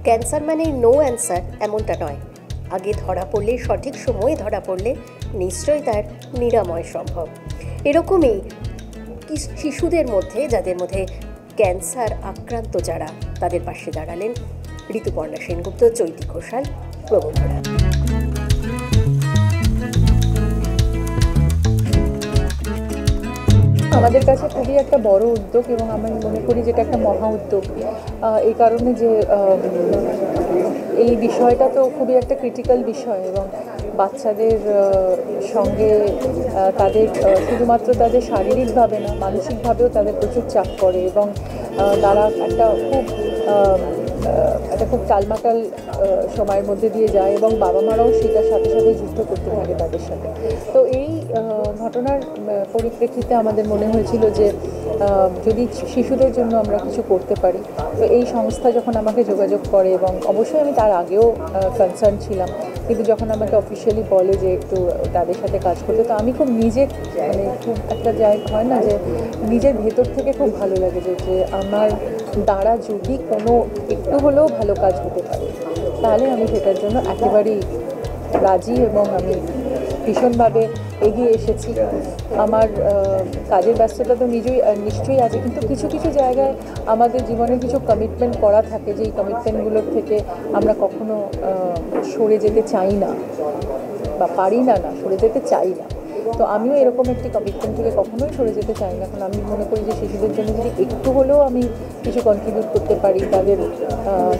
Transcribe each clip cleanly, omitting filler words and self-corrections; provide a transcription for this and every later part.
Cancer মানে no answer এমনটা নয়, আগে ধরা পড়লে, সঠিক সময়ে ধরা পড়লে নিশ্চয়ই তার নিরাময় সম্ভব। এরকমই শিশুদের মধ্যে, যাদের মধ্যে ক্যান্সার আক্রান্ত যারা, তাদের পাশে দাঁড়ালেন ঋতুপর্ণা সেনগুপ্ত, চৈতি ঘোষাল প্রমুখরা। আমাদের কাছে খুবই একটা বড় উদ্যোগ এবং আমি মনে করি যেটা একটা মহা উদ্যোগ, এই কারণে যে এই বিষয়টা তো খুবই একটা ক্রিটিক্যাল বিষয় এবং বাচ্চাদের সঙ্গে তাদের শুধুমাত্র তাদের শারীরিকভাবে না, মানসিকভাবেও তাদের প্রচুর চাপ পড়ে এবং তারা একটা খুব টালমাটাল সময়ের মধ্যে দিয়ে যায় এবং বাবা মারাও সেটার সাথে সাথে যুদ্ধ করতে থাকে তাদের সাথে। তো এই ঘটনার পরিপ্রেক্ষিতে আমাদের মনে হয়েছিল যে যদি শিশুদের জন্য আমরা কিছু করতে পারি। তো এই সংস্থা যখন আমাকে যোগাযোগ করে, এবং অবশ্যই আমি তার আগেও কনসার্ন ছিলাম, কিন্তু যখন আমাকে অফিসিয়ালি বলে যে একটু তাদের সাথে কাজ করতে, তো আমি খুব খুব একটা জায়গা হয় না যে নিজের ভেতর থেকে খুব ভালো লাগে যে আমার দ্বারা যদি কোনো একটু হলেও ভালো কাজ হতে পারে তাহলে আমি সেটার জন্য একেবারেই রাজি এবং আমি ভীষণভাবে এগিয়ে এসেছি। আমার কাজের ব্যস্ততা তো নিশ্চয়ই আছে, কিন্তু কিছু কিছু জায়গায় আমাদের জীবনে কিছু কমিটমেন্ট করা থাকে, যে এই কমিটমেন্টগুলোর থেকে আমরা কখনো সরে যেতে চাই না বা পারি না, সরে যেতে চাই না। তো আমিও এরকম একটি কমিটমেন্ট থেকে কখনোই সরে যেতে চাই না। এখন আমি মনে করি যে শিশুদের জন্য যদি একটু হলেও আমি কিছু কন্ট্রিবিউট করতে পারি, তাদের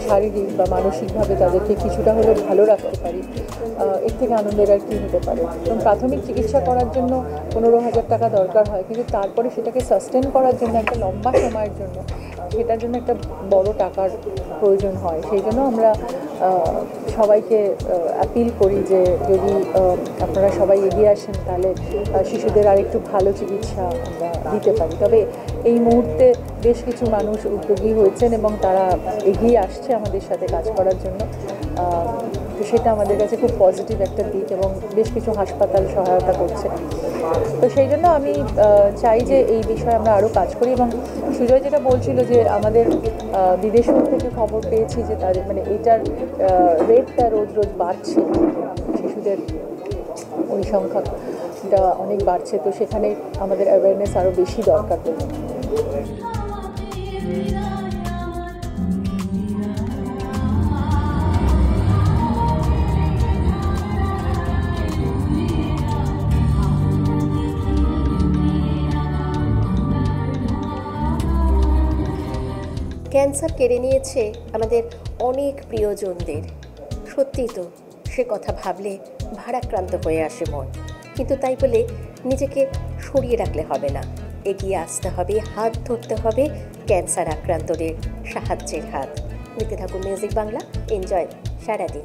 শারীরিক বা মানসিকভাবে তাদেরকে কিছুটা হলেও ভালো রাখতে পারি, এর থেকে আনন্দের আর কী হতে পারে। এবং প্রাথমিক চিকিৎসা করার জন্য 15,000 টাকা দরকার হয়, কিন্তু তারপরে সেটাকে সাস্টেন করার জন্য একটা লম্বা সময়ের জন্য সেটার জন্য একটা বড় টাকার প্রয়োজন হয়। সেই জন্য আমরা সবাইকে অ্যাপিল করি যে যদি আপনারা সবাই এগিয়ে আসেন তাহলে শিশুদের আরেকটু ভালো চিকিৎসা আমরা দিতে পারি। তবে এই মুহূর্তে বেশ কিছু মানুষ উদ্যোগী হয়েছেন এবং তারা এগিয়ে আসছে আমাদের সাথে কাজ করার জন্য। তো সেটা আমাদের কাছে খুব পজিটিভ একটা দিক, এবং বেশ কিছু হাসপাতাল সহায়তা করছে। তো সেই জন্য আমি চাই যে এই বিষয়ে আমরা আরও কাজ করি। এবং সুজয় যেটা বলছিল যে আমাদের বিদেশের থেকে খবর পেয়েছি যে তাদের এটার রেটটা রোজ রোজ বাড়ছে, শিশুদের পরিসংখ্যানটা অনেক বাড়ছে। তো সেখানে আমাদের অ্যাওয়ারনেস আরও বেশি দরকার পড়বে। ক্যান্সার কেড়ে নিয়েছে আমাদের অনেক প্রিয়জনদের। সত্যি তো, সে কথা ভাবলে ভারাক্রান্ত হয়ে আসে মন। কিন্তু তাই বলে নিজেকে সরিয়ে রাখলে হবে না, এগিয়ে আসতে হবে, হাত ধরতে হবে ক্যান্সার আক্রান্তদের সাহায্যের হাত। নিতে থাকুন মিউজিক বাংলা, এনজয় সারাদিন।